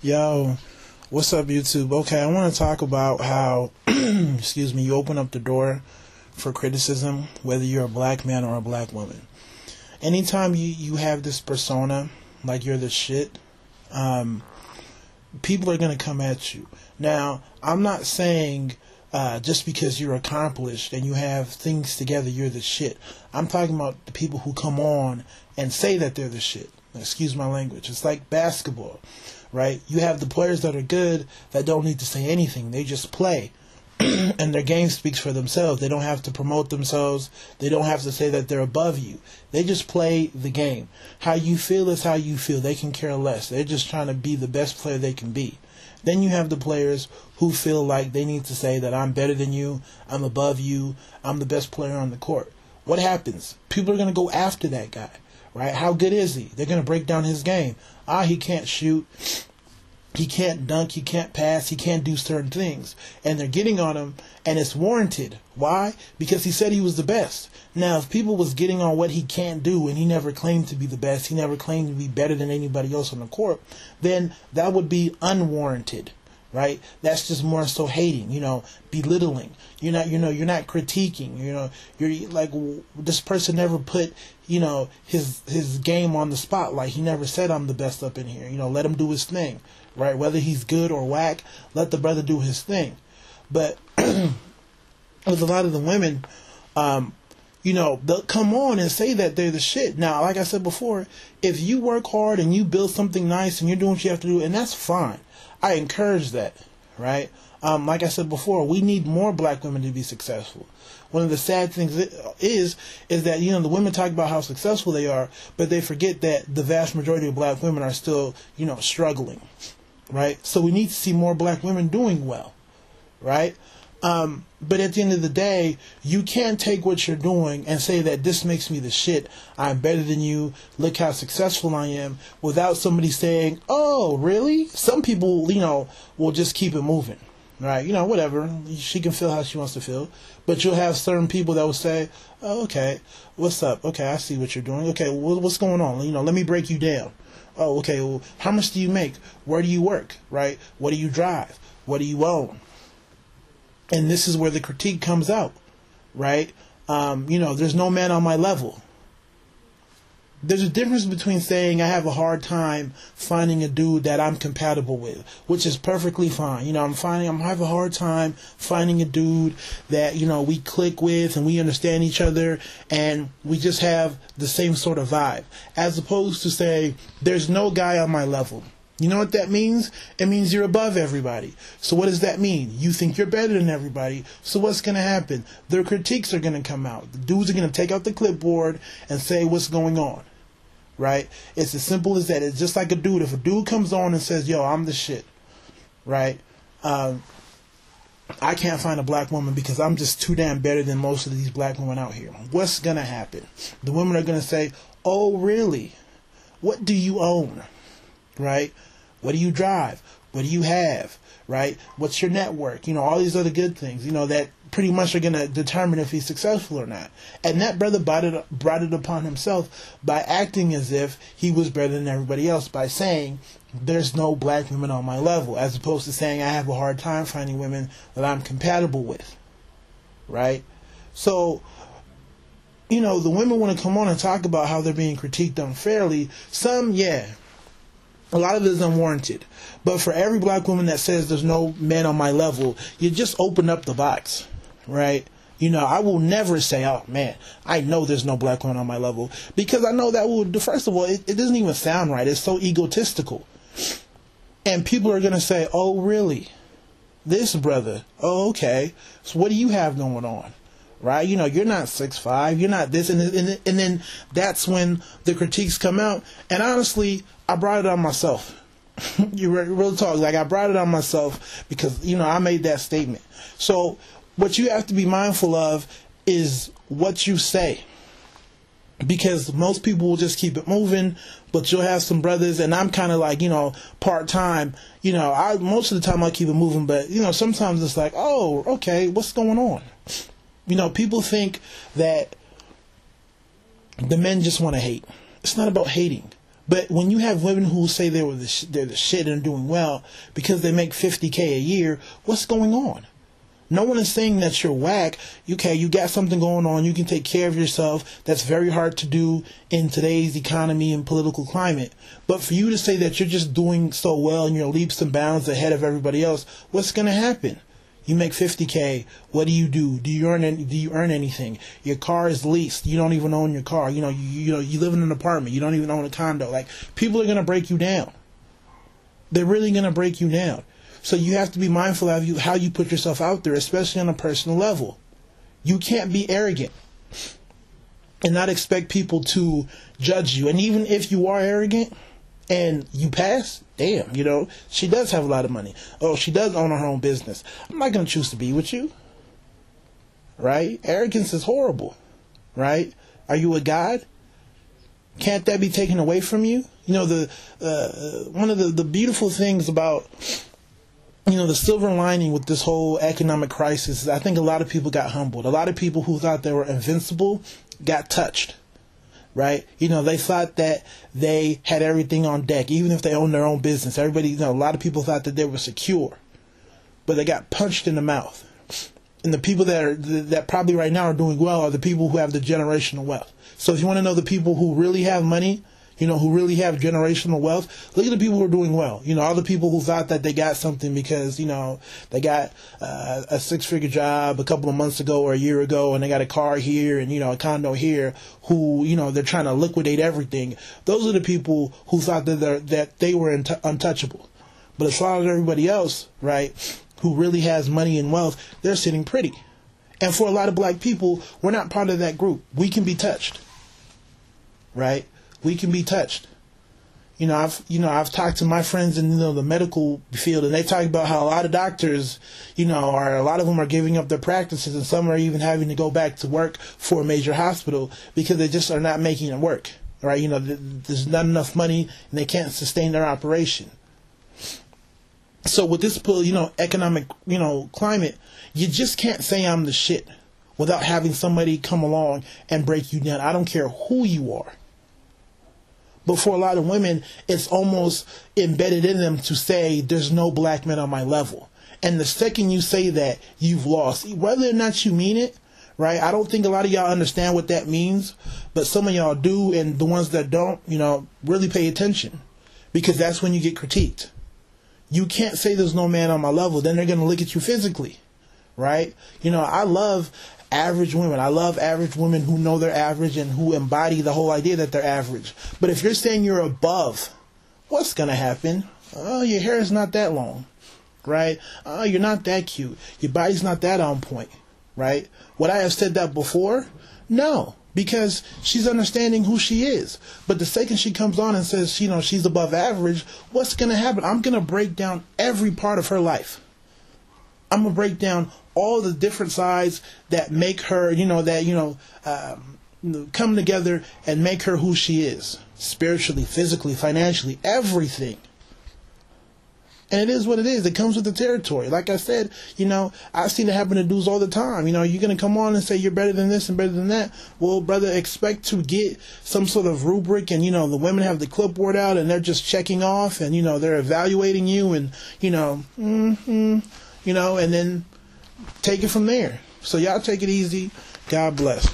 Yo, what's up, YouTube? Okay, I want to talk about how, excuse me, you open up the door for criticism, whether you're a black man or a black woman. Anytime you have this persona, like you're the shit, people are going to come at you. Now, I'm not saying just because you're accomplished and you have things together, you're the shit. I'm talking about the people who come on and say that they're the shit. Excuse my language. It's like basketball, right? You have the players that are good that don't need to say anything. They just play. And their game speaks for themselves. They don't have to promote themselves. They don't have to say that they're above you. They just play the game. How you feel is how you feel. They can care less. They're just trying to be the best player they can be. Then you have the players who feel like they need to say that I'm better than you, I'm above you, I'm the best player on the court. What happens? People are going to go after that guy, right? How good is he? They're going to break down his game. He can't shoot. He can't dunk, he can't pass, he can't do certain things. And they're getting on him, and it's warranted. Why? Because he said he was the best. Now, if people was getting on what he can't do, and he never claimed to be the best, he never claimed to be better than anybody else on the court, then that would be unwarranted, right? That's just more so hating, belittling. You're not critiquing, you're like, this person never put, his game on the spotlight. He never said I'm the best up in here. Let him do his thing, right? Whether he's good or whack, let the brother do his thing. But with a lot of the women, they'll come on and say that they're the shit. Now, like I said before, if you work hard and you build something nice and you're doing what you have to do, and that's fine. I encourage that, right? Like I said before, we need more black women to be successful. One of the sad things is that, the women talk about how successful they are, but they forget that the vast majority of black women are still, struggling, right? So we need to see more black women doing well, right? But at the end of the day, you can't take what you're doing and say that this makes me the shit, I'm better than you, look how successful I am, without somebody saying, oh, really? Some people, will just keep it moving, right? Whatever. She can feel how she wants to feel. But you'll have certain people that will say, oh, okay, what's up? Okay, I see what you're doing. Okay, what's going on? Let me break you down. Oh, okay, well, how much do you make? Where do you work, right? What do you drive? What do you own? And this is where the critique comes out, right? There's no man on my level. There's a difference between saying I have a hard time finding a dude that I'm compatible with, which is perfectly fine. I have a hard time finding a dude that, we click with and we understand each other and we just have the same sort of vibe, as opposed to say there's no guy on my level. You know what that means? It means you're above everybody. So what does that mean? You think you're better than everybody. So what's going to happen? Their critiques are going to come out. The dudes are going to take out the clipboard and say what's going on. Right? It's as simple as that. It's just like a dude. If a dude comes on and says, yo, I'm the shit. Right? I can't find a black woman because I'm just too damn better than most of these black women out here. What's going to happen? The women are going to say, oh, really? What do you own? Right? What do you drive? What do you have? Right? What's your network? All these other good things, that pretty much are going to determine if he's successful or not. And that brother brought it upon himself by acting as if he was better than everybody else, by saying there's no black women on my level, as opposed to saying I have a hard time finding women that I'm compatible with. Right? So, the women want to come on and talk about how they're being critiqued unfairly. Some, yeah. A lot of it is unwarranted. But for every black woman that says there's no man on my level, you just open up the box, right? I will never say, oh, man, I know there's no black woman on my level. Because I know that would, first of all, it doesn't even sound right. It's so egotistical. And people are going to say, oh, really? This brother? Oh, okay. So what do you have going on? Right? You're not 6'5", you're not this, and then that's when the critiques come out. And honestly, I brought it on myself. You real talk, like I brought it on myself because, I made that statement. So what you have to be mindful of is what you say. Because most people will just keep it moving, but you'll have some brothers, and I'm kind of like, part-time, most of the time I keep it moving, but, sometimes it's like, oh, okay, what's going on? People think that the men just want to hate. It's not about hating. But when you have women who say they're the shit and doing well because they make $50K a year, what's going on? No one is saying that you're whack. Okay, you got something going on. You can take care of yourself. That's very hard to do in today's economy and political climate. But for you to say that you're just doing so well and you're leaps and bounds ahead of everybody else, what's going to happen? You make $50K. What do you do? Do you earn anything? Your car is leased. You don't even own your car. You live in an apartment. You don't even own a condo. Like, people are going to break you down. They're really going to break you down. So you have to be mindful of how you put yourself out there, especially on a personal level. You can't be arrogant and not expect people to judge you. And even if you are arrogant and you pass, damn, she does have a lot of money. Oh, she does own her own business. I'm not going to choose to be with you. Right? Arrogance is horrible. Right? Are you a god? Can't that be taken away from you? One of the beautiful things about the silver lining with this whole economic crisis is I think a lot of people got humbled. A lot of people who thought they were invincible got touched, right? They thought that they had everything on deck, even if they owned their own business. Everybody, a lot of people thought that they were secure, but they got punched in the mouth. And the people that probably right now are doing well are the people who have the generational wealth. So if you want to know the people who really have money, who really have generational wealth, look at the people who are doing well. All the people who thought that they got something because, they got a six-figure job a couple of months ago or a year ago, and they got a car here and, a condo here, who, they're trying to liquidate everything. Those are the people who thought that they were untouchable. But as far as everybody else, right, who really has money and wealth, they're sitting pretty. And for a lot of black people, we're not part of that group. We can be touched, right? We can be touched. I've talked to my friends in the medical field, and they talk about how a lot of doctors, a lot of them are giving up their practices, and some are even having to go back to work for a major hospital because they just are not making it work. Right? There's not enough money, and they can't sustain their operation. So with this, economic, climate, you just can't say I'm the shit without having somebody come along and break you down. I don't care who you are. But for a lot of women, it's almost embedded in them to say, there's no black men on my level. And the second you say that, you've lost. Whether or not you mean it, right? I don't think a lot of y'all understand what that means. But some of y'all do, and the ones that don't, really pay attention. Because that's when you get critiqued. You can't say there's no man on my level. Then they're going to look at you physically, right? I love average women. I love average women who know they're average and who embody the whole idea that they're average. But if you're saying you're above, what's going to happen? Oh, your hair is not that long, right? Oh, you're not that cute. Your body's not that on point, right? Would I have said that before? No, because she's understanding who she is. But the second she comes on and says, she's above average, what's going to happen? I'm going to break down every part of her life. I'm going to break down all the different sides that make her, come together and make her who she is. Spiritually, physically, financially, everything. And it is what it is. It comes with the territory. Like I said, I've seen it happen to dudes all the time. You're going to come on and say you're better than this and better than that. Well, brother, expect to get some sort of rubric, and, the women have the clipboard out and they're just checking off, and, they're evaluating you, and, and then take it from there. So y'all take it easy. God bless.